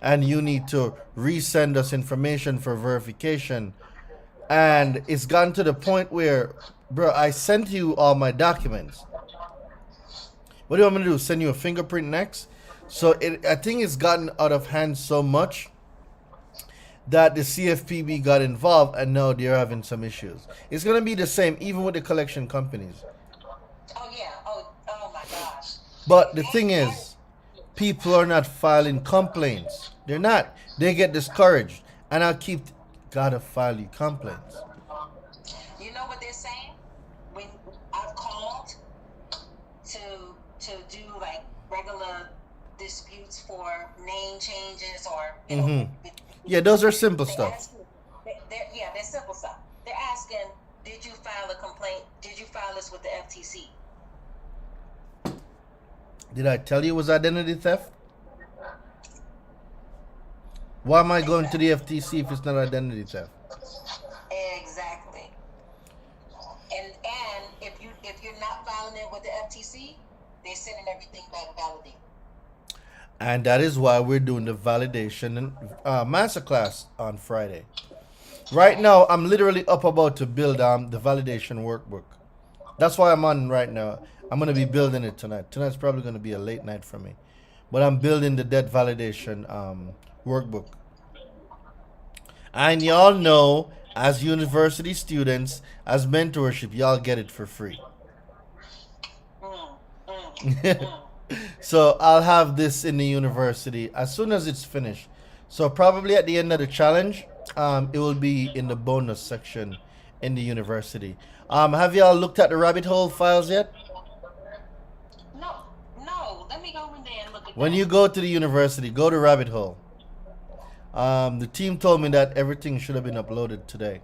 and you need to resend us information for verification. And it's gotten to the point where, bro, I sent you all my documents. What do you want me to do? Send you a fingerprint next? So I think it's gotten out of hand so much that the CFPB got involved, and now they're having some issues. It's gonna be the same even with the collection companies. Oh yeah. Oh my gosh. But the thing is, people are not filing complaints. They're not. They get discouraged, and gotta file your complaints. You know what they're saying? When I've called to do like regular disputes for name changes or Yeah, those are simple they stuff. ask, they're simple stuff. They're asking, did you file a complaint? Did you file this with the FTC? Did I tell you it was identity theft? Why am I going to the FTC if it's not identity theft? Exactly. And if you're not filing it with the FTC, they're sending everything back validated. And that is why we're doing the validation and masterclass on Friday. Right now, I'm literally about to build the validation workbook. That's why I'm on right now. I'm going to be building it tonight. Tonight's probably going to be a late night for me. But I'm building the debt validation workbook. And y'all know, as university students, as mentorship, y'all get it for free. So I'll have this in the university as soon as it's finished. So probably at the end of the challenge, it will be in the bonus section in the university. Have y'all looked at the rabbit hole files yet? No. Let me go in there and look at When you go to the university, go to rabbit hole. The team told me that everything should have been uploaded today.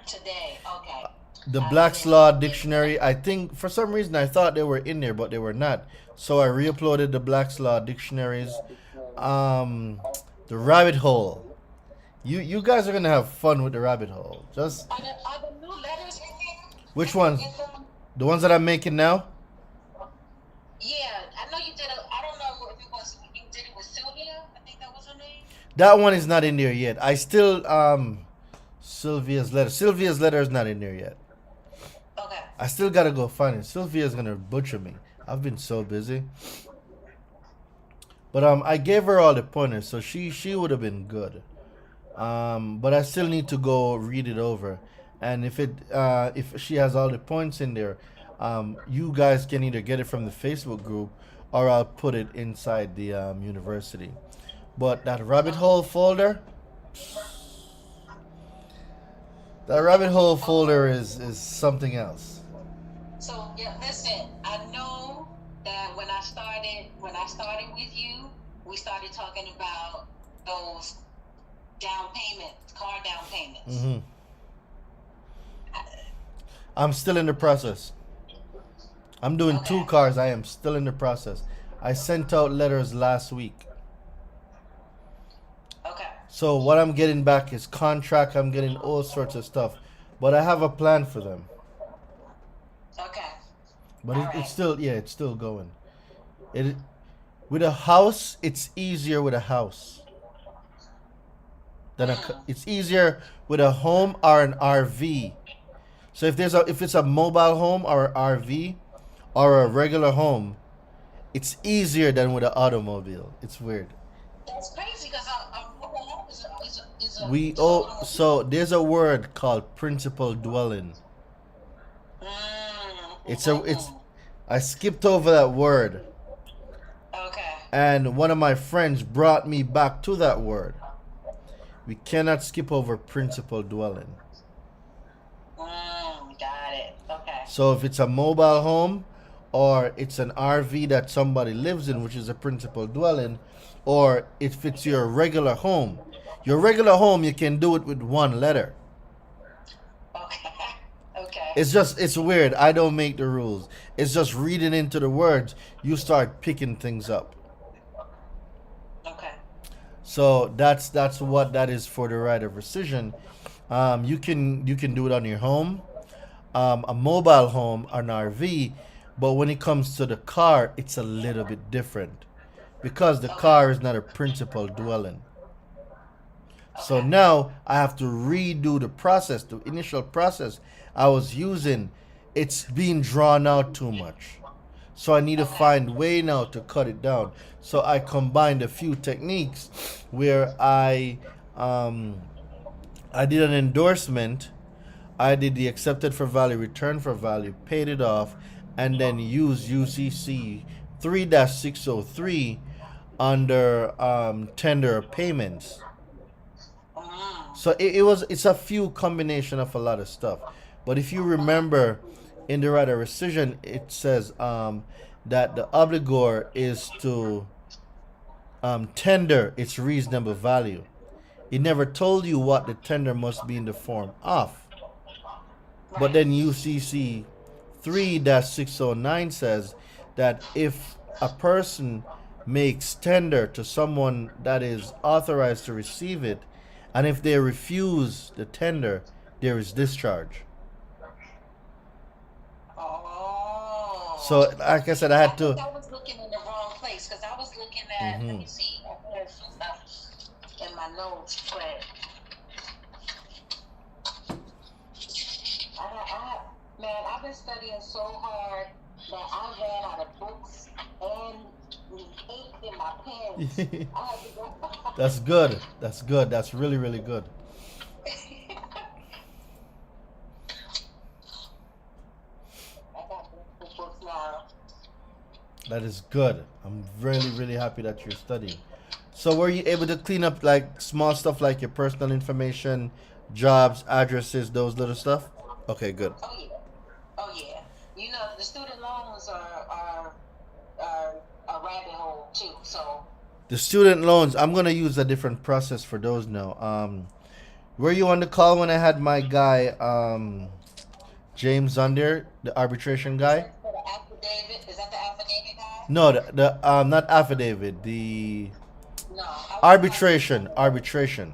Today, okay. The Black's Law Dictionary, I think for some reason I thought they were in there, but they were not. So I re-uploaded the Black's Law dictionaries. The rabbit hole. You guys are gonna have fun with the rabbit hole. Just Are the new letters in here? which ones? The ones that I'm making now? Yeah, I know you did I don't know if it was, you did it with Sylvia. I think that was her name. That one is not in there yet. I still Sylvia's letter. Sylvia's letter is not in there yet. Okay. I still gotta go find it. Sylvia's gonna butcher me. I've been so busy. But I gave her all the pointers, so she would have been good. But I still need to go read it over. And if she has all the points in there, you guys can either get it from the Facebook group or I'll put it inside the university. But that rabbit hole folder, is something else. So yeah, listen. I know that when I started with you, we started talking about those car down payments. I'm still in the process. I'm doing 2 cars. I am still in the process. I sent out letters last week. Okay. So what I'm getting back is contract. I'm getting all sorts of stuff. But I have a plan for them. Okay. But it's still going. With a house, it's easier with a house. It's easier with a home or an RV. So if it's a mobile home or an RV or a regular home, it's easier than with an automobile. It's weird. That's crazy because a mobile home is a So there's a word called principal dwelling. I skipped over that word. Okay. And one of my friends brought me back to that word. We cannot skip over principal dwelling. Got it. Okay. So if it's a mobile home or it's an RV that somebody lives in, which is a principal dwelling, or if it's your regular home, you can do it with 1 letter. Okay. Okay. It's weird. I don't make the rules. It's just reading into the words, you start picking things up. Okay. So that's what that is for the right of rescission. You can do it on your home, a mobile home, or an RV, but when it comes to the car, it's a little bit different. because the Okay. car is not a principal dwelling. So Okay. now I have to redo the process, the initial process I was using. It's being drawn out too much. So I need to Okay. find way now to cut it down. So I combined a few techniques where um, I did an endorsement, I did the accepted for value, return for value, paid it off, and then used UCC 3-603 under tender payments. So it's a few combination of a lot of stuff. But if you remember in the right of rescission, it says that the obligor is to tender its reasonable value. It never told you what the tender must be in the form of. But Right. then UCC 3-609 says that if a person makes tender to someone that is authorized to receive it, and if they refuse the tender, there is discharge. Oh. So, like I said, I I had think to. I was looking in the wrong place because I was looking at. Let Hmm. me see. I had some stuff in my notes, but man, I've been studying so hard that I ran out of books and ink in my pens. I had to go. That's good. That's good. That's really, really good. I got books now. That is good. I'm really, really happy that you're studying. So, were you able to clean up like small stuff like your personal information, jobs, addresses, those little stuff? Okay, good. Oh yeah. Oh yeah. You know the student loans are a rabbit hole too. So The student loans, I'm gonna use a different process for those now. Were you on the call when I had my guy, James on there, the arbitration guy? for the affidavit, is that the affidavit guy? No, the not affidavit, the No. arbitration, arbitration.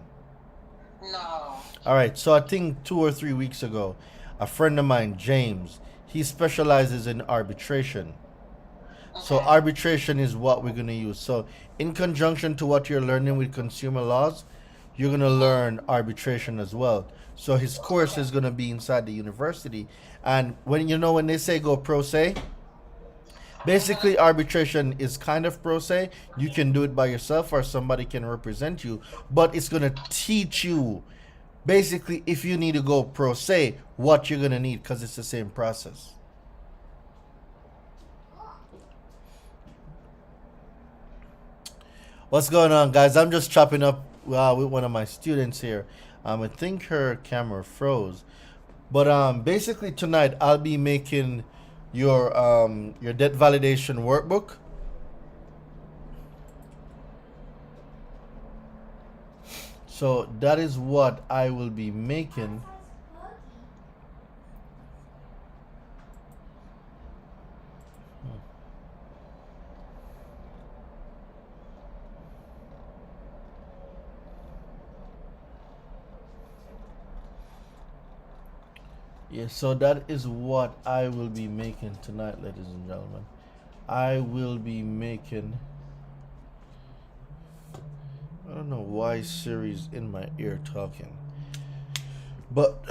No. All right, so I think 2 or 3 weeks ago, a friend of mine, James, he specializes in arbitration. So Okay. arbitration is what we're going to use. So in conjunction to what you're learning with consumer laws, you're going to learn arbitration as well. So his course is going to be inside the university. And when they say go pro se, basically arbitration is kind of pro se. You can do it by yourself or somebody can represent you, but it's going to teach you basically if you need to go pro se what you're going to need because it's the same process. What's going on, guys? I'm just chopping up with one of my students here. I think her camera froze, but basically tonight I'll be making your debt validation workbook. So that is what I will be making. Yeah, so that is what I will be making tonight, ladies and gentlemen. I will be making. I don't know why Siri's in my ear talking. But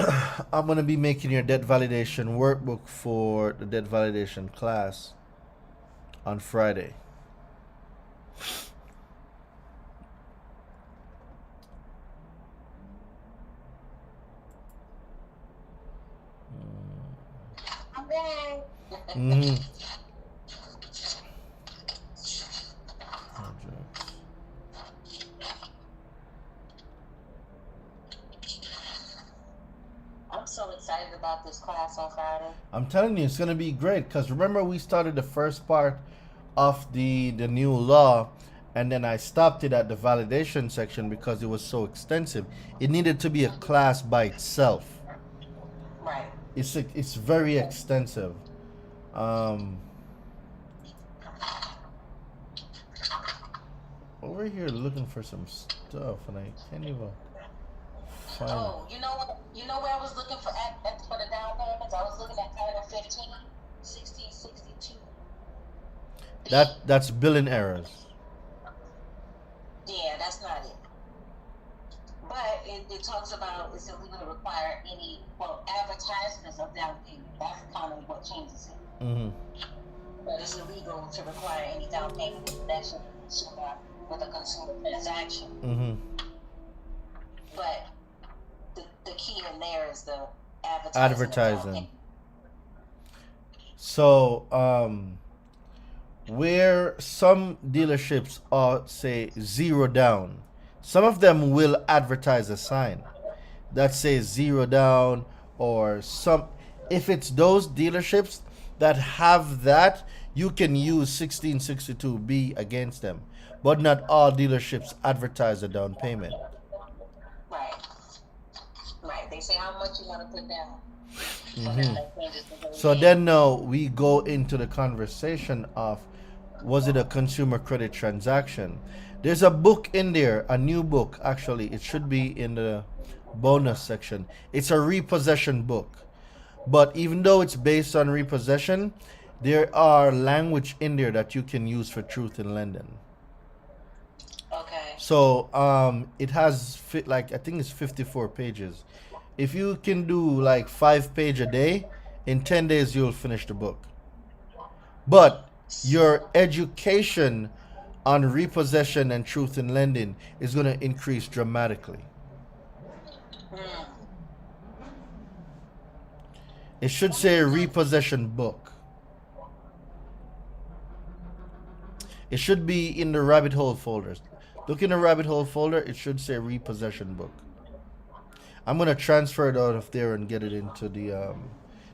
I'm going to be making your debt validation workbook for the debt validation class on Friday. Okay. Mm-hmm. I'm so excited about this class on Friday. I'm telling you, it's going to be great because remember we started the first part of the new law and then I stopped it at the validation section because it was so extensive. It needed to be a class by itself. Right. It's very extensive. Over here looking for some stuff and I can't even find it. Oh, you know what? You know where I was looking for for the down payments? I was looking at Title 15, 1662. That's billing errors. that's not it. But it talks about it's illegal to require any, well, advertisements of down payment. That's kind of what changes it. Mm-hmm. But it's illegal to require any down payment in connection with a consumer transaction. Mm-hmm. But the key in there is the Advertising. So, where some dealerships are, say, 0 down, some of them will advertise a sign that says 0 down, or some, if it's those dealerships that have that, you can use 1662B against them. But not all dealerships advertise a down payment. Right. Right. They say how much you want to put down. Mm-hmm. So then now we go into the conversation of, was it a consumer credit transaction? There's a book in there, a new book actually. It should be in the bonus section. It's a repossession book. But even though it's based on repossession, there are language in there that you can use for truth in lending. Okay. So it has I think it's 54 pages. If you can do like 5 pages a day, in 10 days you'll finish the book. But your education on repossession and truth in lending is going to increase dramatically. It should say repossession book. It should be in the rabbit hole folders. Look in the rabbit hole folder, it should say repossession book. I'm going to transfer it out of there and get it into the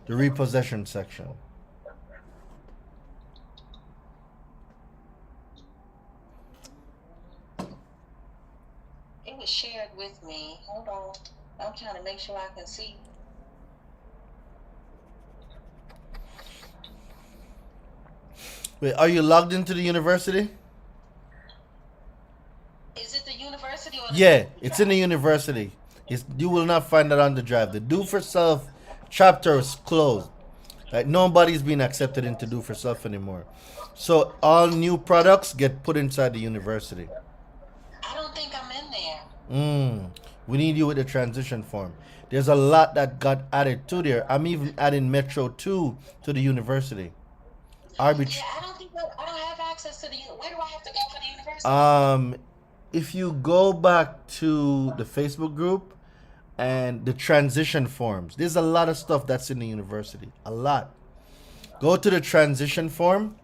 repossession section. It was shared with me. Hold on. I'm trying to make sure I can see. Wait, are you logged into the university? Is it the university or the Yeah, it's in the university. You will not find it on the drive. The Do for Self chapter is closed. Like, nobody's being accepted into Do for Self anymore. So all new products get put inside the university. I don't think I'm in there. We need you with the transition form. There's a lot that got added to there. I'm even adding Metro 2 to the university. Yeah, I don't have access to the. Where do I have to go for the university? If you go back to the Facebook group and the transition forms, there's a lot of stuff that's in the university. A lot. Go to the transition form.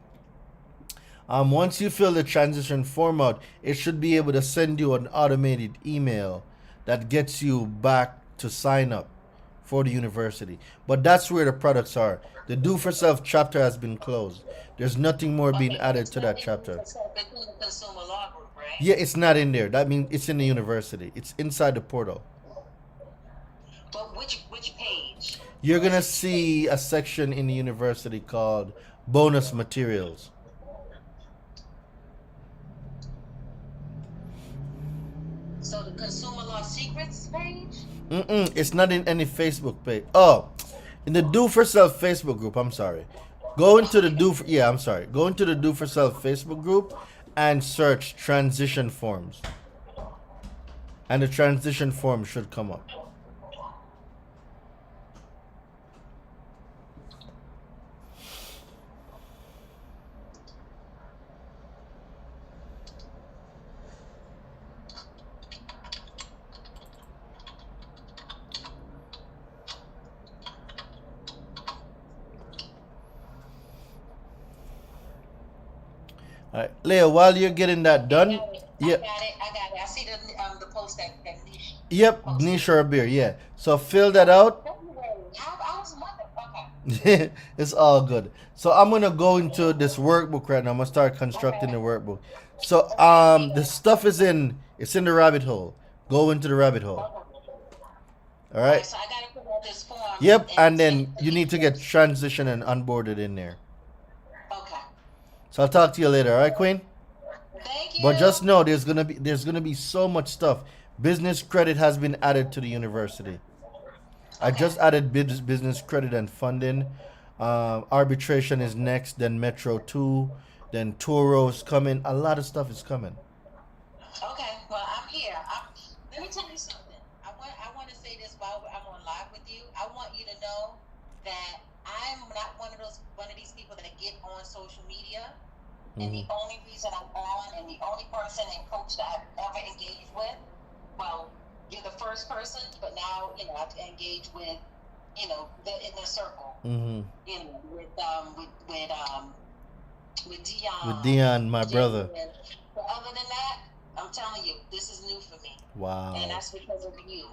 Once you fill the transition form out, it should be able to send you an automated email that gets you back to sign up for the university. But that's where the products are. The Do for Self chapter has been closed. There's nothing more being added to that chapter. Consumer law group, right? Yeah, it's not in there. That means it's in the university. It's inside the portal. But which page? You're gonna see a section in the university called bonus materials. So the consumer law secrets page? It's not in any Facebook page. Oh, in the Do for Self Facebook group. I'm sorry. Go into the Go into the Do for Self Facebook group and search transition forms. And the transition form should come up. All right, Leah, while you're getting that done, I got it. I see the post that niche. Yep, niche or a beer, yeah. So fill that out. I was wondering. Okay. It's all good. So I'm gonna go into this workbook right now. I'm gonna start constructing the workbook. So the stuff is in the rabbit hole. Go into the rabbit hole. All right. So I gotta put out this form. Yep, and then you need to get transition and onboarded in there. Okay. So I'll talk to you later, all right, Queen? Thank you. But just know there's gonna be so much stuff. Business credit has been added to the university. I just added business credit and funding. Arbitration is next, then Metro 2, then Toro's coming. A lot of stuff is coming. Okay. Well, here. Let me tell you something. I want to say this while I'm on live with you. I want you to know that I'm not one of these people that get on social media. And the only reason I'm on, and the only person and coach that I've ever engaged with, well, you're the first person, but now I've engaged with, in the circle, with Dion. With Dion, my brother. But other than that, I'm telling you, this is new for me. Wow. And that's because of you.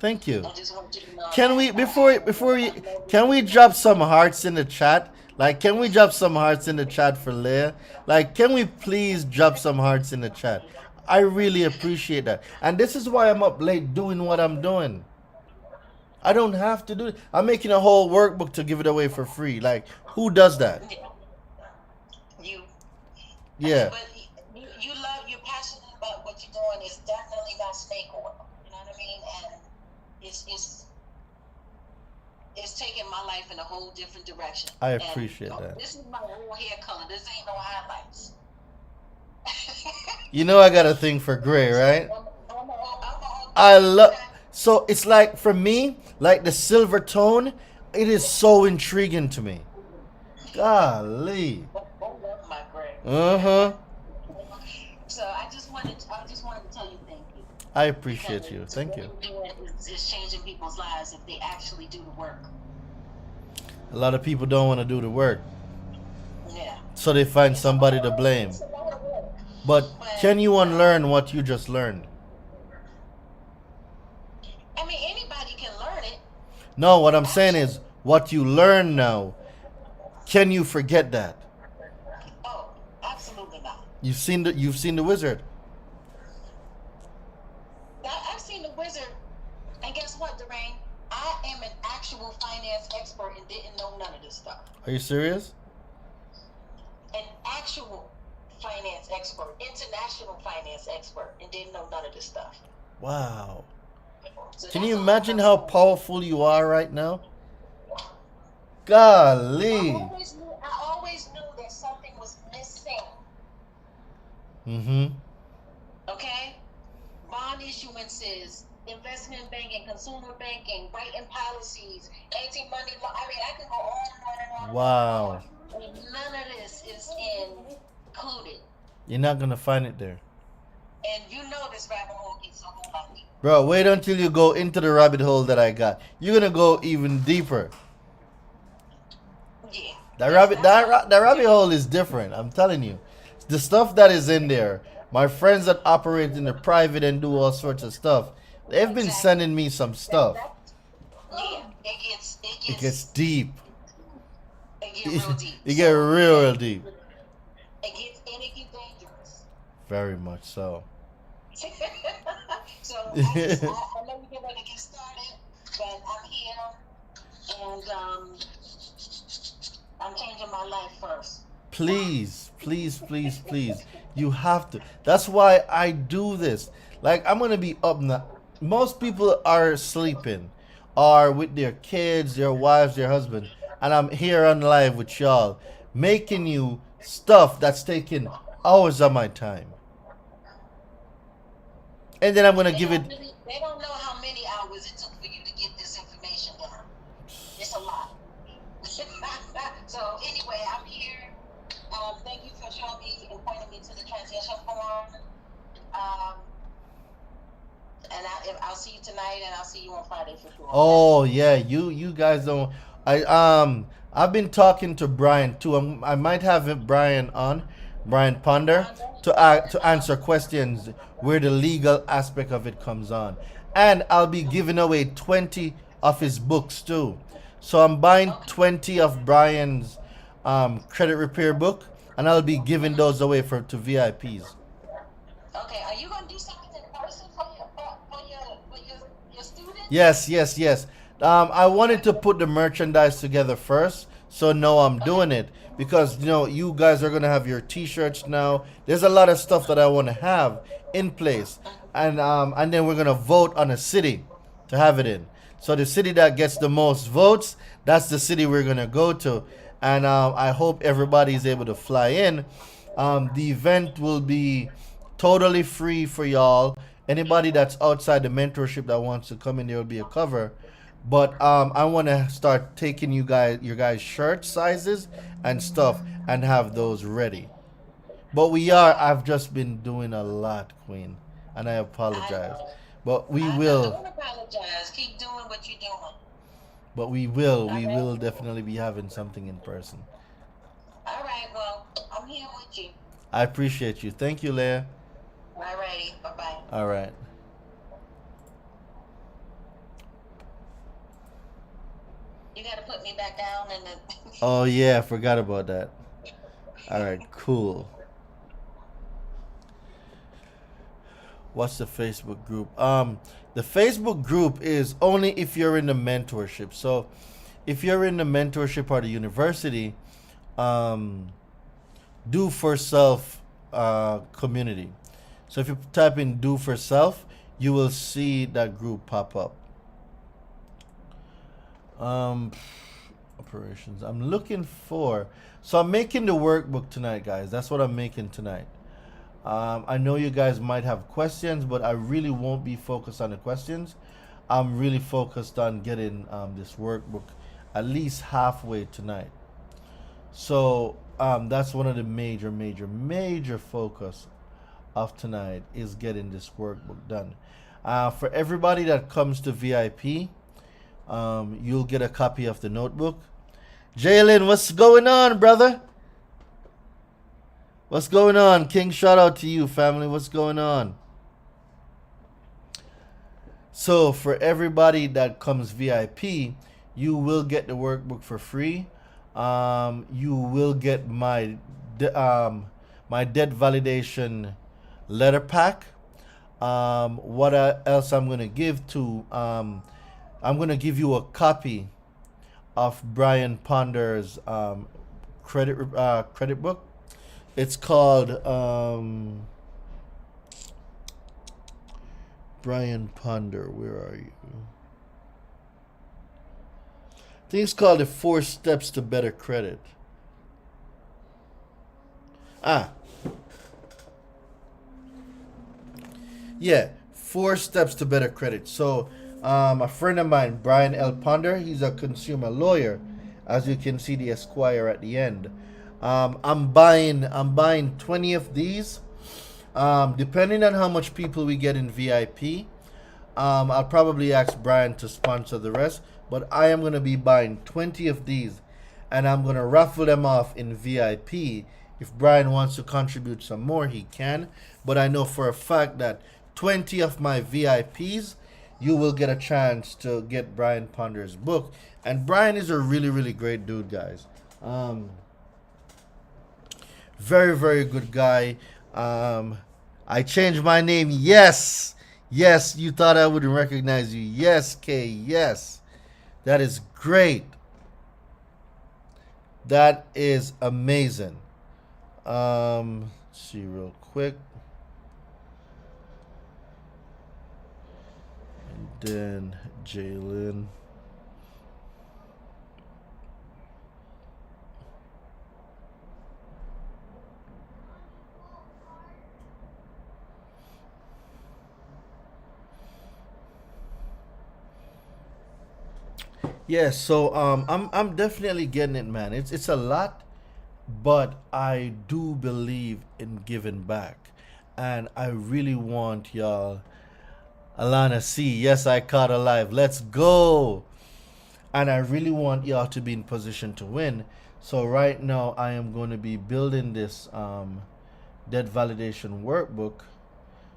Thank you. I just want you to know. Can we can we drop some hearts in the chat? Like, can we drop some hearts in the chat for Leah? Like, can we please drop some hearts in the chat? I really appreciate that. And this is why I'm up late doing what I'm doing. I don't have to do it. I'm making a whole workbook to give it away for free. Like, who does that? You. Yeah. But you're passionate about what you're doing. It's definitely not snake oil. You know what I mean? And it's taking my life in a whole different direction. I appreciate that. This is my real hair color. This ain't no highlights. You know I got a thing for gray, right? I love. So it's like, for me, like the silver tone, it is so intriguing to me. Golly. My gray. So I just wanted to tell you thank you. I appreciate you. Thank you. It's changing people's lives if they actually do the work. A lot of people don't want to do the work. Yeah. So they find somebody to blame. But can you unlearn what you just learned? I mean, anybody can learn it. No, what I'm saying is, what you learn now, can you forget that? Oh, absolutely not. You've seen the wizard. I've seen the wizard, and guess what, Dwayne? I am an actual finance expert and didn't know none of this stuff. Are you serious? An actual finance expert, international finance expert, and didn't know none of this stuff. Wow. So Can that's you all imagine I'm how saying. powerful you are right now? Golly. I always knew that something was missing. Mm-hmm. Okay? Bond issuances, investment banking, consumer banking, writing policies, anti-money law. I mean, I can go on and on and on. Wow. And none of this is included. You're not gonna find it there. And you know this rabbit hole gets so lucky. Bro, wait until you go into the rabbit hole that I got. You're gonna go even deeper. Yeah. That rabbit hole is different. I'm telling you, the stuff that is in there. My friends that operate in the private and do all sorts of stuff, they've been sending me some stuff. Yeah, It gets deep. It gets real deep. It gets real deep. It gets dangerous. Very much so. So I know we're getting ready to get started, but I'm here, and I'm changing my life first. Please, please, please, please. You have to. That's why I do this. Like, I'm gonna be up now. Most people are sleeping, or with their kids, their wives, their husband, and I'm here on live with y'all, making you stuff that's taking hours of my time. And then I'm gonna give it. They don't know how many hours it took for you to get this information down. It's a lot. So anyway, I'm here. Thank you for showing me and pointing me to the transition form. And I'll see you tonight, and I'll see you on Friday for sure. Oh yeah, you guys don't. I've been talking to Brian too. I might have Brian Ponder, to answer questions where the legal aspect of it comes on, and I'll be giving away 20 of his books too. So I'm buying 20 of Brian's credit repair book, and I'll be giving those away to VIPs. Okay, are you gonna do something in person for your students? Yes. I wanted to put the merchandise together first, so no, I'm doing it because you guys are gonna have your T-shirts now. There's a lot of stuff that I want to have in place, and then we're gonna vote on a city to have it in. So the city that gets the most votes, that's the city we're gonna go to, and I hope everybody is able to fly in. The event will be totally free for y'all. Anybody that's outside the mentorship that wants to come in, there will be a cover. But I want to start taking your guys' shirt sizes and stuff and have those ready. But I've just been doing a lot, Queen, and I I apologize. know. But we I know. will, Don't apologize. Keep doing what you're doing. but All we right. will definitely be having something in person. All right. Well, I'm here with you. I appreciate you. Thank you, Leah. All righty. Bye bye. All right. You got to put me back down and then. Oh yeah, I forgot about that. All right, cool. What's the Facebook group? The Facebook group is only if you're in the mentorship. So, if you're in the mentorship or the university, um, do for self community. So if you type in do for self, you will see that group pop up. Um, operations. I'm looking for. So I'm making the workbook tonight, guys. That's what I'm making tonight. I know you guys might have questions, but I really won't be focused on the questions. I'm really focused on getting this workbook at least halfway tonight. So that's one of the major focus of tonight is getting this workbook done. For everybody that comes to VIP, you'll get a copy of the notebook. Jalen, what's going on, brother? What's going on? King, shout out to you, family. What's going on? So for everybody that comes VIP, you will get the workbook for free. You will get my my debt validation letter pack. What else I'm gonna give to? I'm gonna give you a copy of Brian Ponder's credit book. It's called Brian Ponder. Where are you? I think it's called the 4 Steps to Better Credit. Yeah, 4 Steps to Better Credit. So, a friend of mine, Brian L. Ponder, he's a consumer lawyer. As you can see, the Esquire at the end. I'm buying 20 of these. Depending on how much people we get in VIP, I'll probably ask Brian to sponsor the rest. But I am gonna be buying 20 of these, and I'm gonna raffle them off in VIP. If Brian wants to contribute some more, he can. But I know for a fact that 20 of my VIPs, you will get a chance to get Brian Ponder's book. And Brian is a really great dude, guys. Very good guy. I changed my name. Yes, you thought I wouldn't recognize you. Yes, Kay. Yes, that is great. That is amazing. Let's see real quick. And then Jalen. Yeah, so I'm definitely getting it, man. It's a lot, but I do believe in giving back, and I really want y'all. Alana C, yes, I caught a live. Let's go. And I really want y'all to be in position to win. So right now I am going to be building this debt validation workbook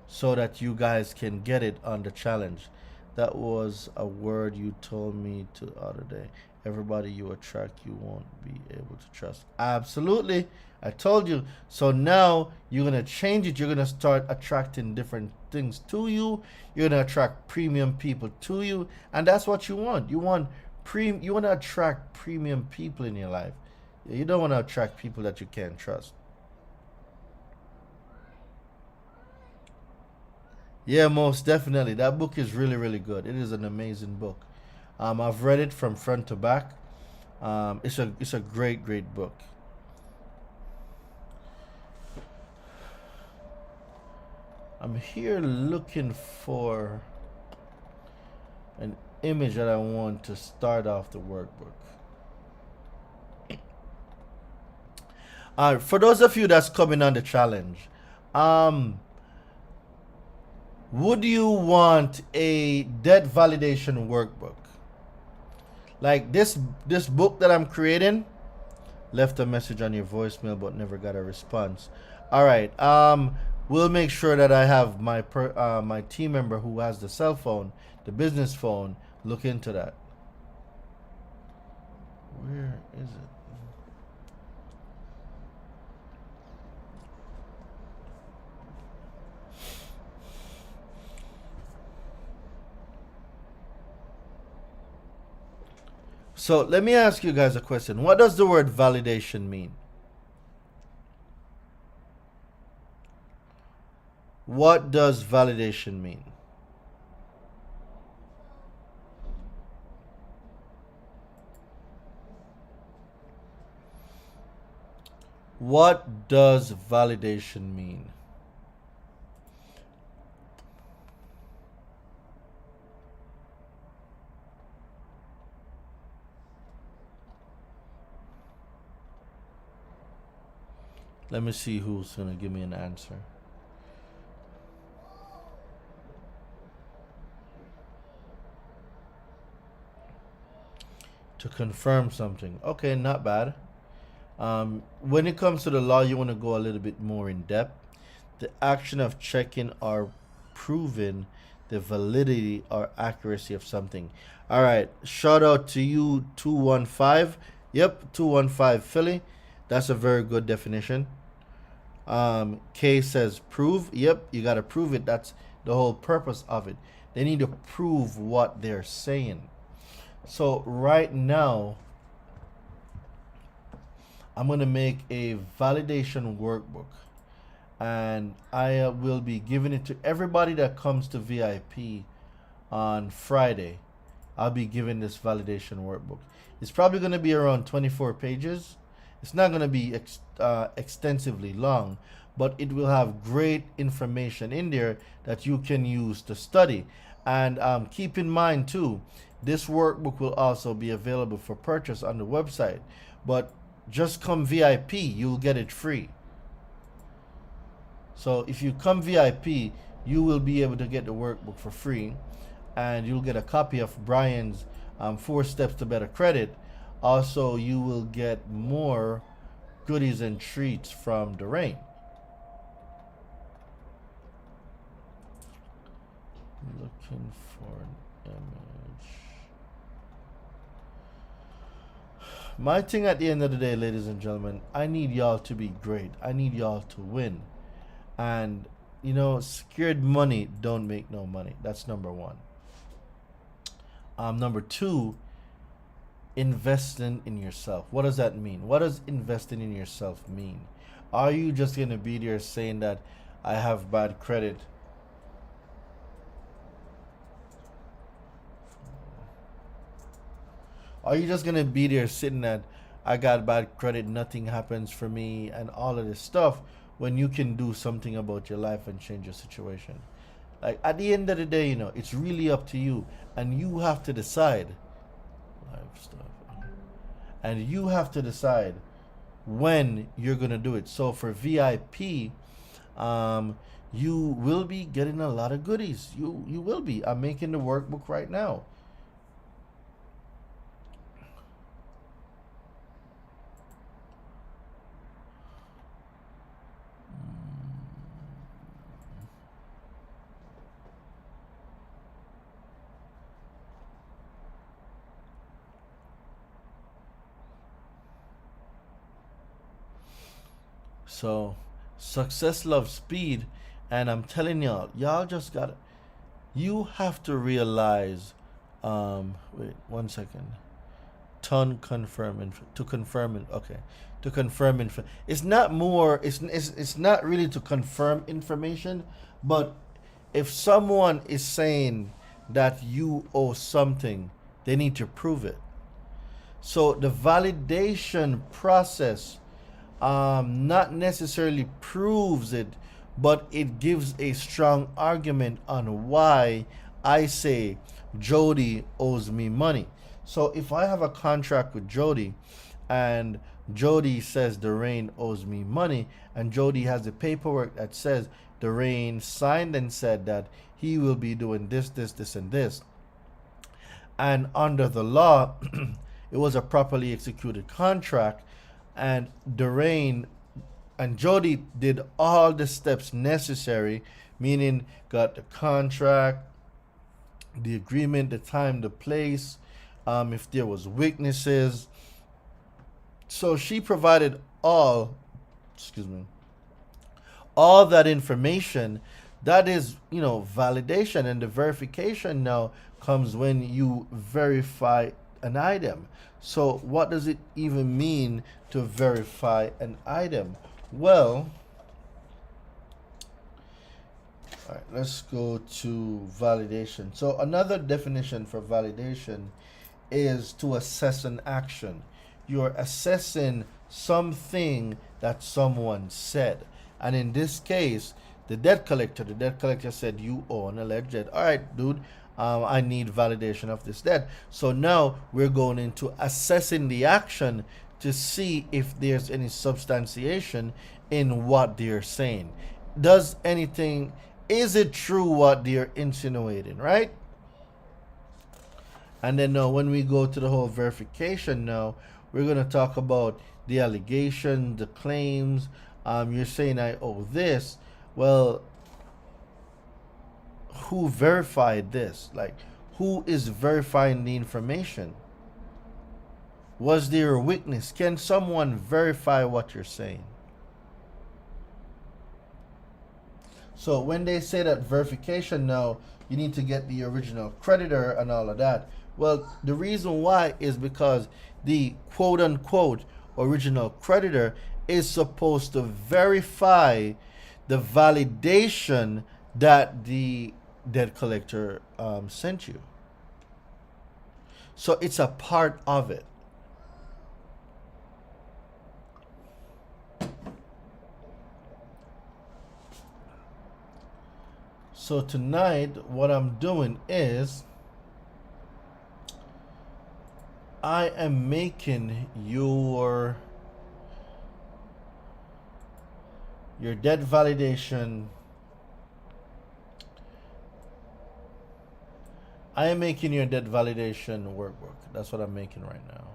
so that you guys can get it on the challenge. That was a word you told me to the other day. Everybody you attract, you won't be able to trust. Absolutely. I told you. So now you're going to change it. You're going to start attracting different things to you. You're going to attract premium people to you. And that's what you want. You want to attract premium people in your life. You don't want to attract people that you can't trust. Yeah, most definitely. That book is really good. It is an amazing book. I've read it from front to back. It's a great book. I'm here looking for an image that I want to start off the workbook. For those of you that's coming on the challenge, would you want a debt validation workbook? Like this book that I'm creating? Left a message on your voicemail but never got a response. All right. We'll make sure that I have my my team member who has the cell phone, the business phone, look into that. Where is it? So let me ask you guys a question. What does the word validation mean? What does validation mean? What does validation mean? Let me see who's going to give me an answer. To confirm something. Okay, not bad. When it comes to the law, you want to go a little bit more in depth. The action of checking or proving the validity or accuracy of something. All right, shout out to you, 215. Yep, 215 Philly. That's a very good definition. K says prove. Yep, you got to prove it. That's the whole purpose of it. They need to prove what they're saying. So right now, I'm going to make a validation workbook. And I will be giving it to everybody that comes to VIP on Friday. I'll be giving this validation workbook. It's probably going to be around 24 pages. It's not going to be extensively long, but it will have great information in there that you can use to study. And keep in mind too, this workbook will also be available for purchase on the website. But just come VIP, you'll get it free. So if you come VIP, you will be able to get the workbook for free, and you'll get a copy of Brian's 4 Steps to Better Credit. Also, you will get more goodies and treats from Dorian. Looking for an image. My thing at the end of the day, ladies and gentlemen, I need y'all to be great. I need y'all to win. And, you know, scared money don't make no money. That's number one. Number two, investing in yourself. What does that mean? What does investing in yourself mean? Are you just going to be there saying that I have bad credit? Are you just going to be there sitting at, I got bad credit, nothing happens for me, and all of this stuff, when you can do something about your life and change your situation? Like, at the end of the day, you know, it's really up to you, and you have to decide. Live stuff. And you have to decide when you're going to do it. So for VIP, you will be getting a lot of goodies. You will be. I'm making the workbook right now. So success loves speed, and I'm telling y'all just gotta, you have to realize, wait 1 second, to confirm info. It's not more, it's not really to confirm information, but if someone is saying that you owe something, they need to prove it. So the validation process not necessarily proves it, but it gives a strong argument on why I say Jody owes me money. So if I have a contract with Jody and Jody says Darain owes me money, and Jody has the paperwork that says Darain signed and said that he will be doing this, this, this, and this, and under the law, it was a properly executed contract, and Darain and Jody did all the steps necessary, meaning got the contract, the agreement, the time, the place, if there was witnesses. So she provided excuse me, all that information. That is, validation, and the verification now comes when you verify an item. So what does it even mean to verify an item? Well, all right, let's go to validation. So another definition for validation is to assess an action. You're assessing something that someone said. And in this case, the debt collector said, you owe an alleged debt. All right, dude, I need validation of this debt. So now we're going into assessing the action to see if there's any substantiation in what they're saying. Is it true what they're insinuating, right? And then now when we go to the whole verification now, we're going to talk about the allegation, the claims. You're saying I owe this. Well, who verified this? Like, who is verifying the information? Was there a witness? Can someone verify what you're saying? So when they say that verification now, you need to get the original creditor and all of that. Well, the reason why is because the quote unquote original creditor is supposed to verify the validation that the debt collector sent you. So it's a part of it. So tonight, what I'm doing is I am making your debt validation. I am making your debt validation workbook. That's what I'm making right now.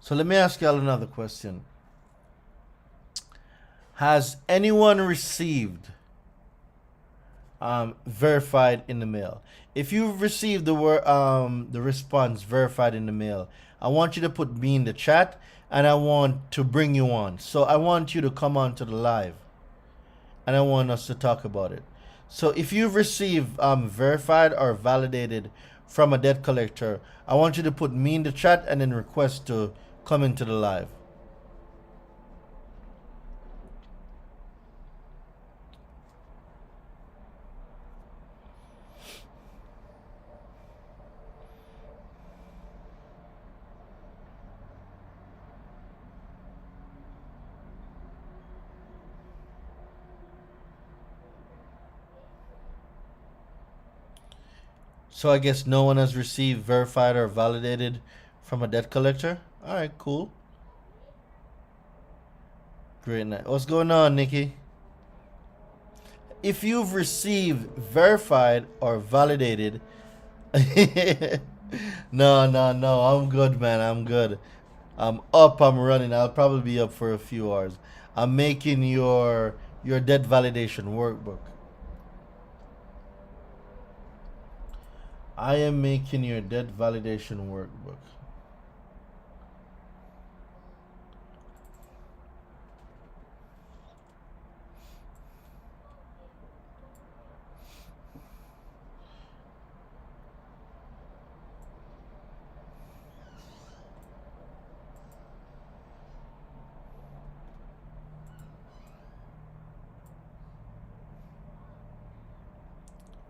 So let me ask y'all another question. Has anyone received verified in the mail? If you've received the response verified in the mail, I want you to put me in the chat, and I want to bring you on. So I want you to come on to the live, and I want us to talk about it. So if you've received verified or validated from a debt collector, I want you to put me in the chat and then request to come into the live. So I guess no one has received verified or validated from a debt collector. All right, cool. Great night. What's going on, Nikki? If you've received verified or validated, no, I'm good, man. I'm good. I'm up. I'm running. I'll probably be up for a few hours. I'm making your debt validation workbook. I am making your debt validation workbook.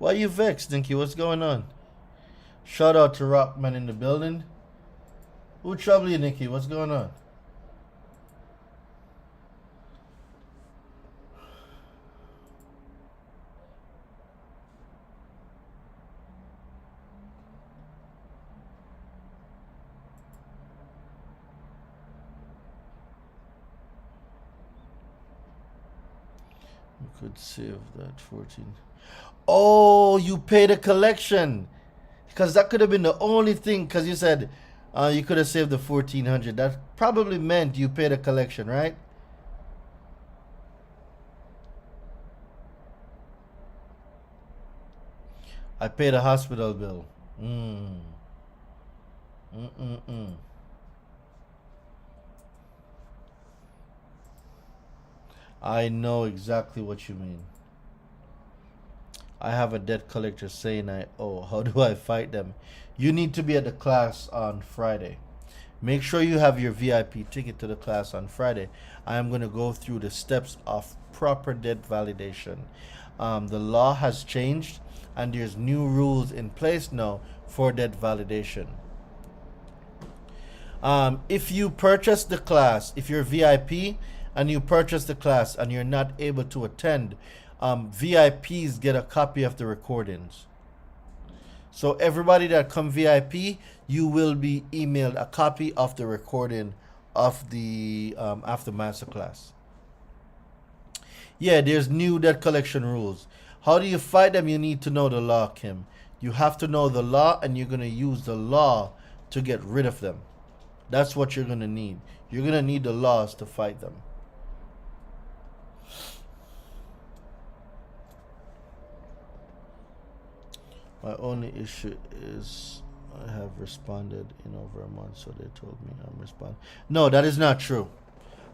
Why you vexed, Dinky? What's going on? Shout out to Rockman in the building. Who trouble you, Nikki? What's going on? You could save that 14. Oh, you paid a collection. Because that could have been the only thing. Because you said you could have saved the 1400. That probably meant you paid a collection, right? I paid a hospital bill. I know exactly what you mean. I have a debt collector saying I owe. How do I fight them? You need to be at the class on Friday. Make sure you have your VIP ticket to the class on Friday. I am going to go through the steps of proper debt validation. The law has changed and there's new rules in place now for debt validation. If you purchase the class, if you're VIP and you purchase the class and you're not able to attend, VIPs get a copy of the recordings. So everybody that come VIP, you will be emailed a copy of the recording of the after masterclass. Yeah, there's new debt collection rules. How do you fight them? You need to know the law, Kim. You have to know the law, and you're going to use the law to get rid of them. That's what you're going to need. You're going to need the laws to fight them. My only issue is I have responded in over a month, so they told me I'm responding. No, that is not true.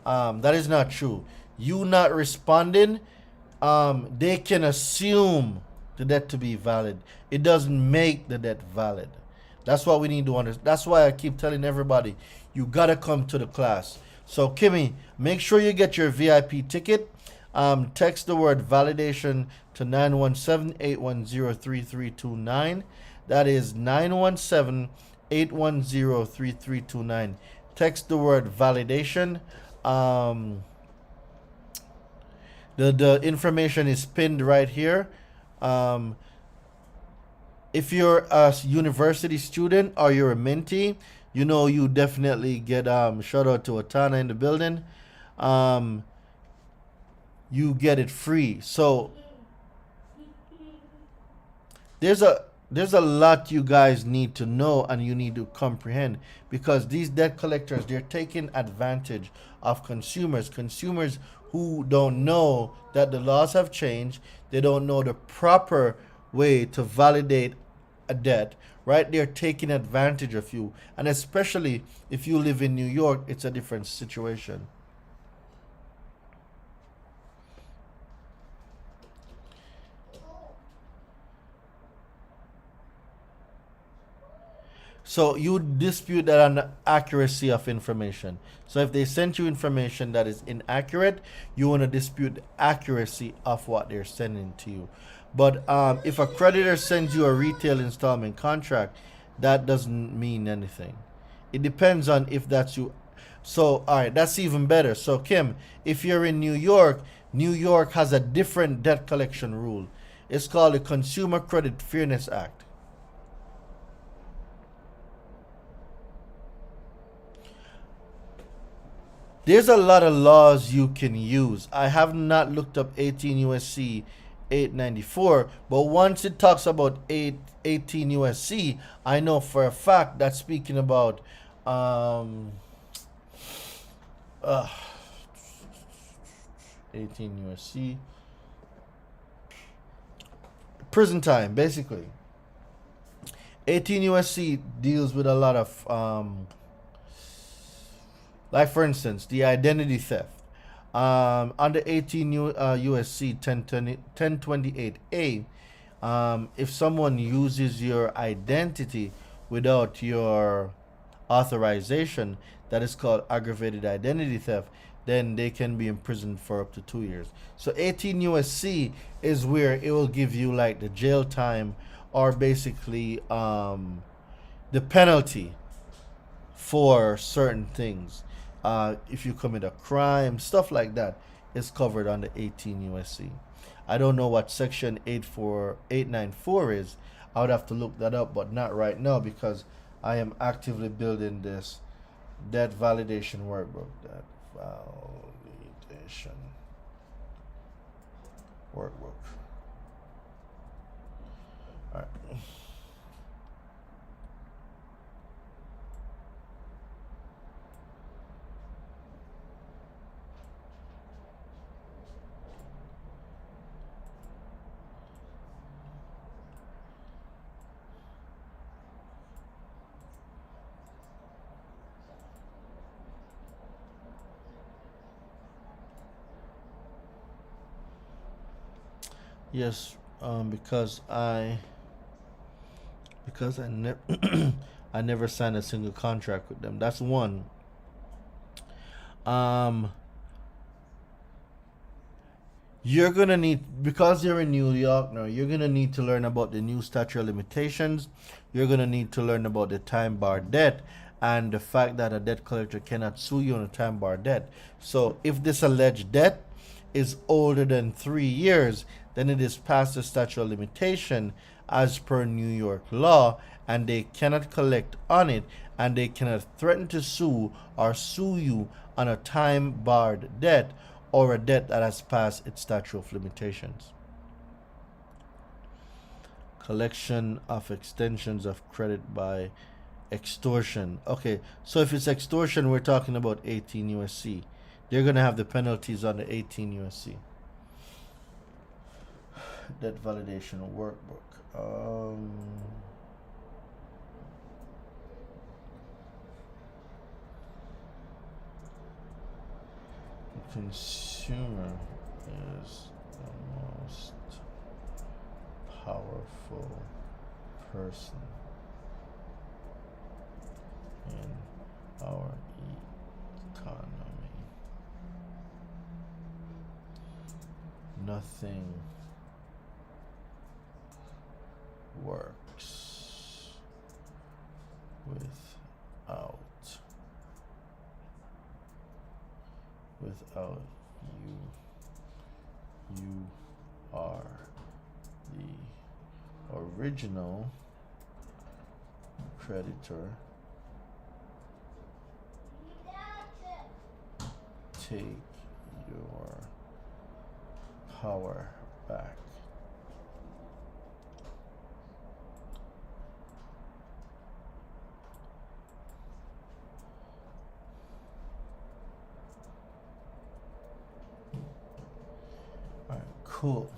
That is not true. You not responding, they can assume the debt to be valid. It doesn't make the debt valid. That's what we need to understand. That's why I keep telling everybody, you gotta come to the class. So Kimmy, make sure you get your VIP ticket. Text the word validation to 917-810-3329. That is 917-810-3329. Text the word validation. The information is pinned right here. If you're a university student or you're a mentee, you know you definitely get shout out to Atana in the building. You get it free. So there's a lot you guys need to know and you need to comprehend, because these debt collectors, they're taking advantage of consumers who don't know that the laws have changed. They don't know the proper way to validate a debt, right? They're taking advantage of you, and especially if you live in New York, it's a different situation. So you dispute that on accuracy of information. So if they sent you information that is inaccurate, you want to dispute the accuracy of what they're sending to you. But if a creditor sends you a retail installment contract, that doesn't mean anything. It depends on if that's you. So, all right, that's even better. So, Kim, if you're in New York, New York has a different debt collection rule. It's called the Consumer Credit Fairness Act. There's a lot of laws you can use. I have not looked up 18 USC 894, but once it talks about 18 USC, I know for a fact that's speaking about 18 USC prison time, basically. 18 USC deals with a lot of like, for instance, the identity theft. Under 18 USC 1028A, if someone uses your identity without your authorization, that is called aggravated identity theft, then they can be imprisoned for up to 2 years. So 18 USC is where it will give you like the jail time, or basically the penalty for certain things. If you commit a crime, stuff like that is covered under 18 USC. I don't know what section 894 is. I would have to look that up, but not right now because I am actively building this debt validation workbook. Debt validation workbook. All right. Yes, because I never signed a single contract with them. That's one. Um, you're gonna need, because you're in New York now, you're gonna need to learn about the new statute of limitations. You're gonna need to learn about the time bar debt and the fact that a debt collector cannot sue you on a time bar debt. So if this alleged debt is older than 3 years, then it is past the statute of limitation as per New York law, and they cannot collect on it, and they cannot threaten to sue or sue you on a time barred debt or a debt that has passed its statute of limitations. Collection of extensions of credit by extortion. Okay, so if it's extortion, we're talking about 18 USC. They're going to have the penalties on the 18 USC. Debt validation workbook. The consumer is the most powerful person in our economy. Nothing works without you. You are the original creditor. Take your power back. All right, cool.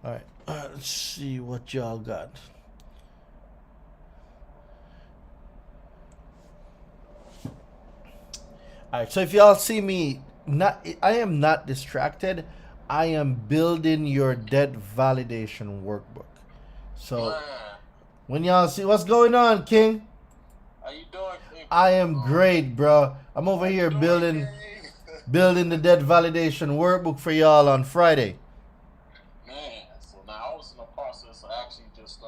All right, let's see what y'all got. All right, so if y'all see me, I am not distracted. I am building your debt validation workbook. So when y'all see what's going on, King, How you doing, King? I am great, bro. I'm over here building the debt validation workbook for y'all on Friday. Man, so now I was in the process of actually just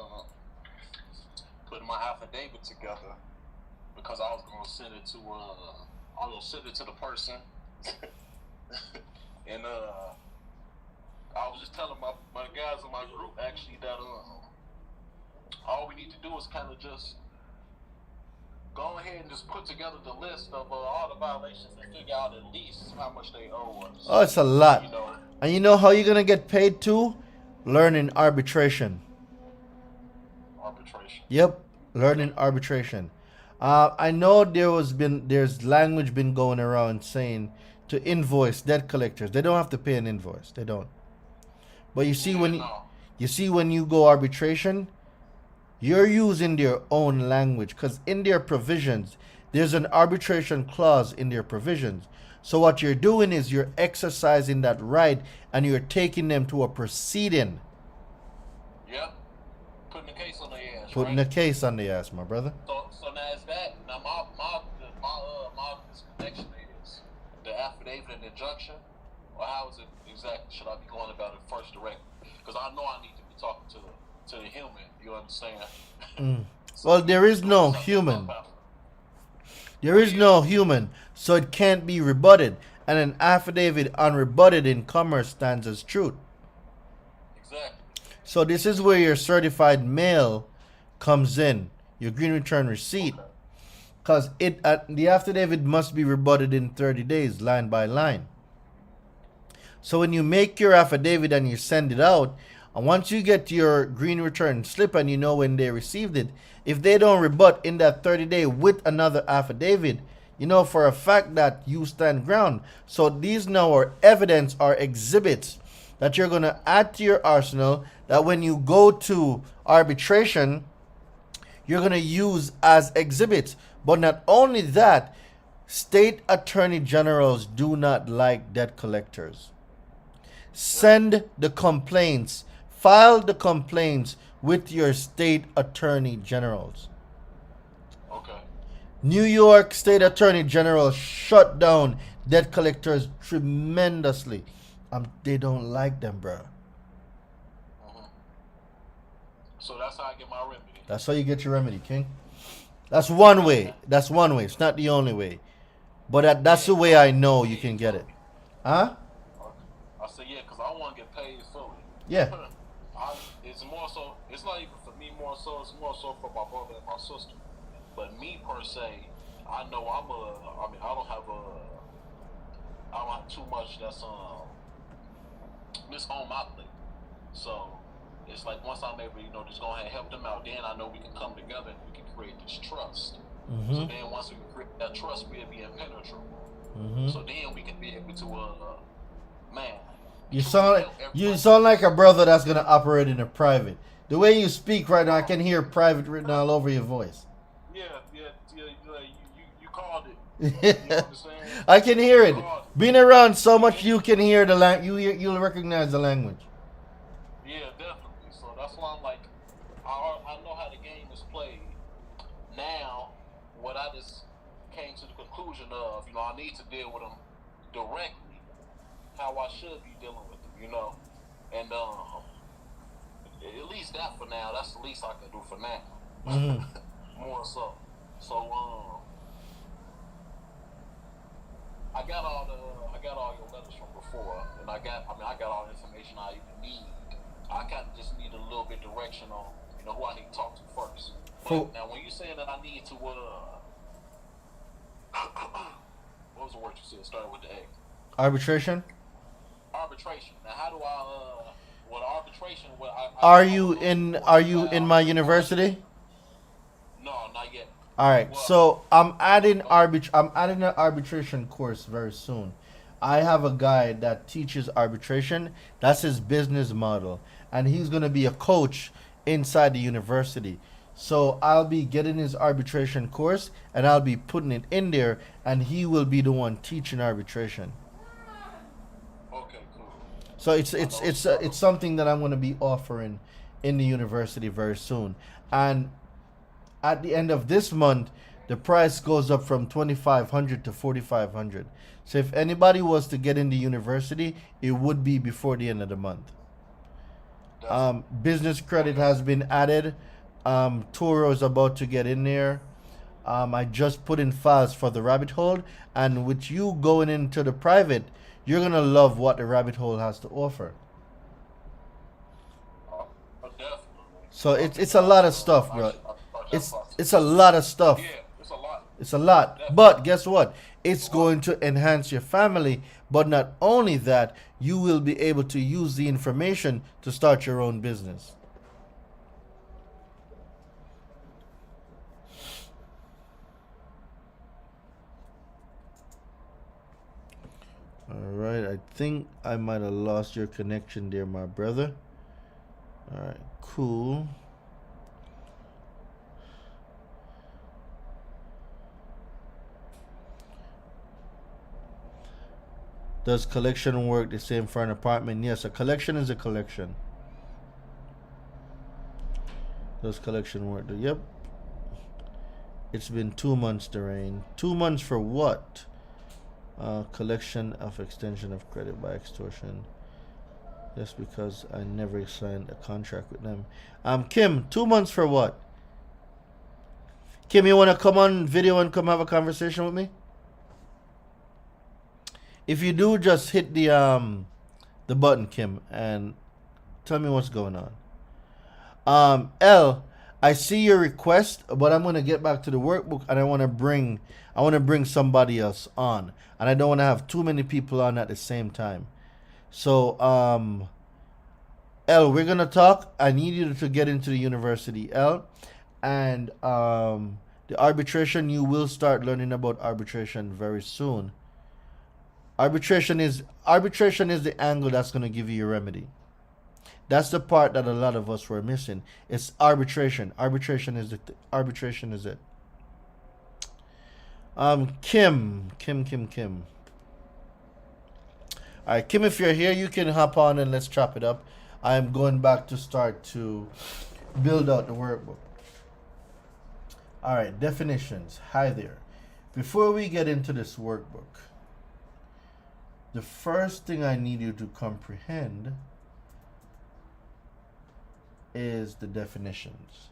putting my affidavit together because I was gonna send it to the person, and I was just telling my guys in my group actually that all we need to do is kind of just go ahead and just put together the list of all the violations and figure out at least how much they owe us. Oh, it's a lot. You know, And you know how you're gonna get paid too? Learning arbitration. arbitration. Yep, learning arbitration. I know there's language been going around saying to invoice debt collectors. They don't have to pay an invoice. They don't. But you see when you go arbitration, you're using their own language because in their provisions, there's an arbitration clause in their provisions. So what you're doing is you're exercising that right and you're taking them to a proceeding. Yep. Putting the case on their ass. Putting right? a case on the ass, my brother. So now it's that. Now my disconnection is the affidavit and injunction, or how is it exactly? Should I be going about it first directly? Because I know I need to be talking to the human. You understand? Well, there is no human. There is no human, so it can't be rebutted. And an affidavit unrebutted in commerce stands as truth. Exactly. So this is where your certified mail comes in, your green return receipt, because the affidavit must be rebutted in 30 days, line by line. So when you make your affidavit and you send it out, and once you get your green return slip and you know when they received it, if they don't rebut in that 30-day with another affidavit, you know for a fact that you stand ground. So these now are evidence or exhibits that you're going to add to your arsenal that when you go to arbitration, you're going to use as exhibits. But not only that, state attorney generals do not like debt collectors. Send the complaints, file the complaints with your state attorney generals. Okay. New York State Attorney General shut down debt collectors tremendously. They don't like them, bro. So that's how I get my remedy. That's how you get your remedy, King. That's one way. That's one way. It's not the only way. But that's the way I know you can get it. Huh? I say yeah, because I want to get paid fully. Yeah. It's more so. It's not even for me more so. It's more so for my brother and my sister. But me per se, I know I don't have too much that's this on my plate. So it's like once I'm able, just go ahead and help them out, then I know we can come together and we can create this trust. Mm-hmm. So then once we create that trust, we'll be impenetrable. Mm-hmm. So then we can be able to man. You sound like a brother that's gonna operate in a private. The way you speak right now, I can hear private written all over your voice. Yeah. You called it. You know what I'm saying? I can hear it. Being around so much, you can hear the you'll recognize the language. Yeah, definitely. So that's why I'm like, I know how the game is played. Now, what I just came to the conclusion of, I need to deal with them directly. How I should be dealing with them, and at least that for now. That's the least I can do for now. Mm-hmm. More so. So I got all your letters from before, and I got all the information I even need. I kind of just need a little bit direction on, who I need to talk to first. But now, when you're saying that I need to, what was the word you said? Starting with the A. Arbitration. Arbitration. Now, how do I? What arbitration? Are you in my university? No, not yet. All right. Well, so I'm adding an arbitration course very soon. I have a guy that teaches arbitration. That's his business model, and he's gonna be a coach inside the university. So I'll be getting his arbitration course, and I'll be putting it in there, and he will be the one teaching arbitration. Okay, cool. So it's something that I'm going to be offering in the university very soon. And at the end of this month, the price goes up from $2,500 to $4,500. So if anybody was to get in the university, it would be before the end of the month. Business credit has been added. Toro is about to get in there. I just put in files for the rabbit hole, and with you going into the private, you're gonna love what the rabbit hole has to offer. So it's a lot of stuff, bro. It's a lot of stuff. Yeah, it's a lot. It's a lot. But guess what? It's going to enhance your family. But not only that, you will be able to use the information to start your own business. All right. I think I might have lost your connection there, my brother. All right. Cool. Does collection work the same for an apartment? Yes, a collection is a collection. Does collection work? Yep. It's been 2 months, Doreen. 2 months for what? Collection of extension of credit by extortion. Just because I never signed a contract with them. Kim, 2 months for what? Kim, you want to come on video and come have a conversation with me? If you do, just hit the button, Kim, and tell me what's going on. L, I see your request, but I'm gonna get back to the workbook, and I want to bring somebody else on, and I don't want to have too many people on at the same time. So, L, we're gonna talk. I need you to get into the university, L, and the arbitration. You will start learning about arbitration very soon. Arbitration is the angle that's going to give you your remedy. That's the part that a lot of us were missing. It's arbitration. Arbitration is it. Kim. All right, Kim, if you're here, you can hop on and let's chop it up. I'm going back to start to build out the workbook. All right, definitions. Hi there. Before we get into this workbook, the first thing I need you to comprehend is the definitions.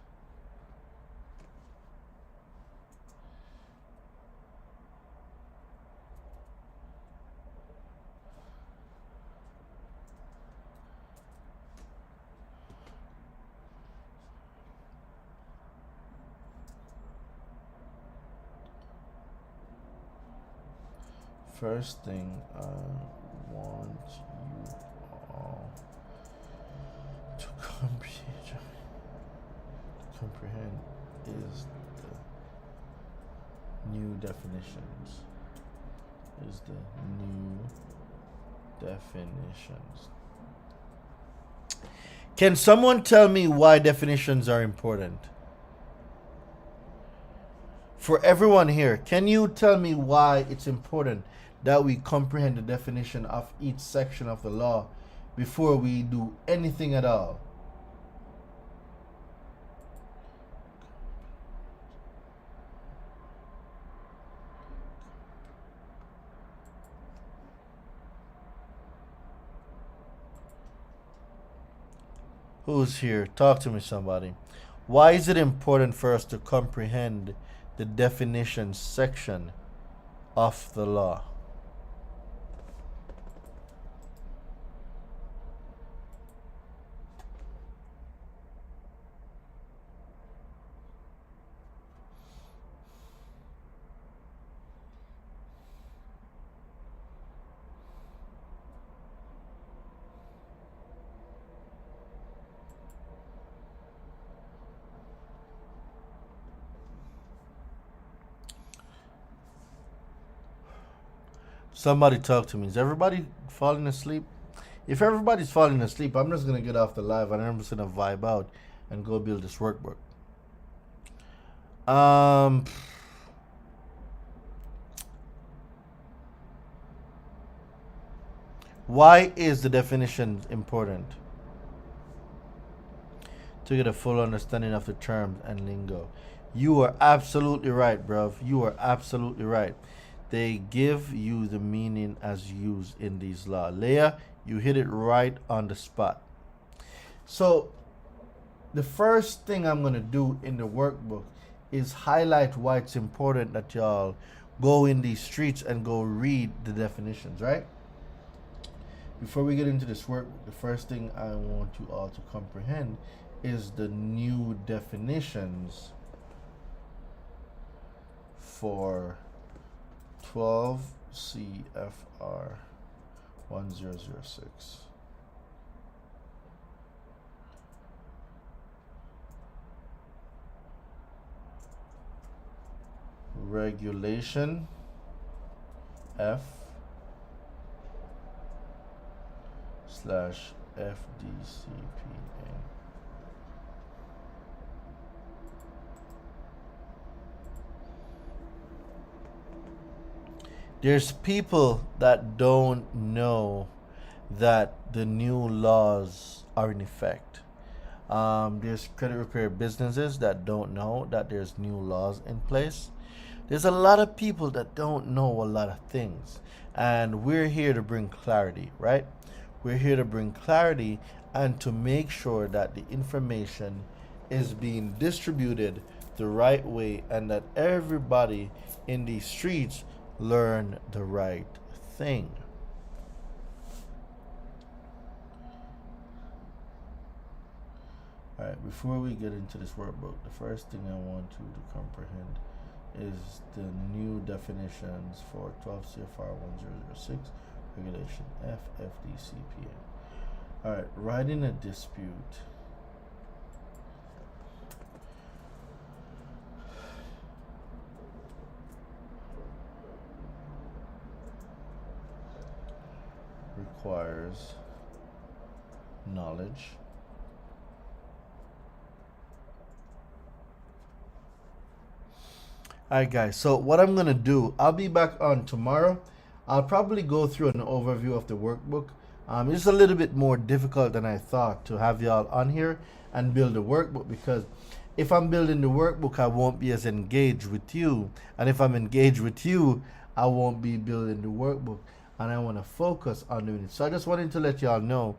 First thing I want you all to comprehend is the new definitions. Can someone tell me why definitions are important? For everyone here, can you tell me why it's important that we comprehend the definition of each section of the law before we do anything at all? Who's here? Talk to me, somebody. Why is it important for us to comprehend the definitions section of the law? Somebody talk to me. Is everybody falling asleep? If everybody's falling asleep, I'm just going to get off the live and I'm just going to vibe out and go build this workbook. Why is the definition important? To get a full understanding of the terms and lingo. You are absolutely right, bruv. You are absolutely right. They give you the meaning as used in these laws. Leah, you hit it right on the spot. So, the first thing I'm going to do in the workbook is highlight why it's important that y'all go in these streets and go read the definitions, right? Before we get into this work, the first thing I want you all to comprehend is the new definitions for 12 CFR 1006. Regulation F /FDCPA. There's people that don't know that the new laws are in effect. There's credit repair businesses that don't know that there's new laws in place. There's a lot of people that don't know a lot of things, and we're here to bring clarity, right? We're here to bring clarity and to make sure that the information is being distributed the right way and that everybody in these streets learn the right thing. All right, before we get into this workbook, the first thing I want you to comprehend is the new definitions for 12 CFR 1006, regulation F, FDCPA. All right, writing a dispute. Requires knowledge, alright guys, so what I'm gonna do, I'll be back on tomorrow. I'll probably go through an overview of the workbook. It's a little bit more difficult than I thought to have y'all on here and build a workbook, because if I'm building the workbook, I won't be as engaged with you, and if I'm engaged with you, I won't be building the workbook, and I want to focus on doing it. So I just wanted to let y'all know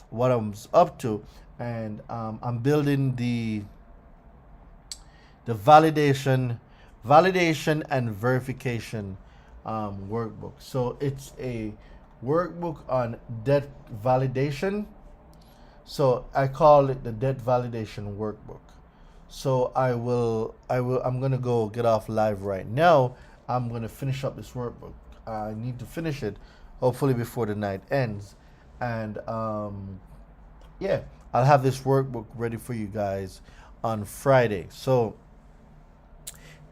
what I'm up to, and I'm building the validation and verification workbook. So it's a workbook on debt validation. So I call it the debt validation workbook. So I'm gonna go get off live right now. I'm gonna finish up this workbook. I need to finish it hopefully before the night ends, and yeah, I'll have this workbook ready for you guys on Friday. So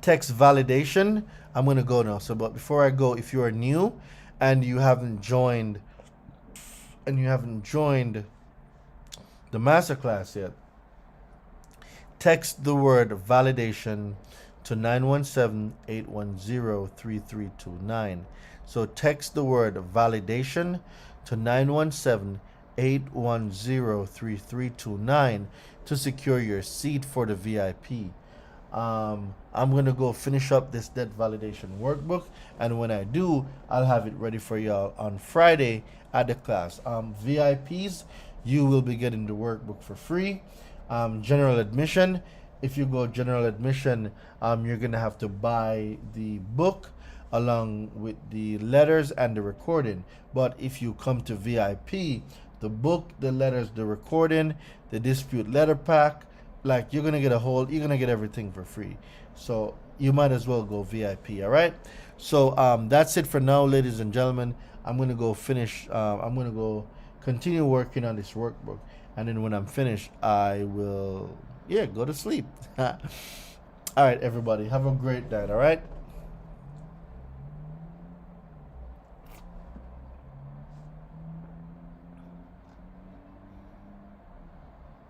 text validation, I'm gonna go now. So, but before I go, if you are new and you haven't joined the masterclass yet, text the word validation to 917-810-3329. So text the word validation to 917-810-3329 to secure your seat for the VIP. I'm going to go finish up this debt validation workbook, and when I do, I'll have it ready for y'all on Friday at the class. VIPs, you will be getting the workbook for free. General admission, if you go general admission, you're going to have to buy the book along with the letters and the recording. But if you come to VIP, the book, the letters, the recording, the dispute letter pack, like you're gonna get everything for free. So you might as well go VIP. All right, so that's it for now, ladies and gentlemen. I'm gonna go finish, I'm gonna go continue working on this workbook, and then when I'm finished, I will go to sleep. All right, everybody, have a great night. All right.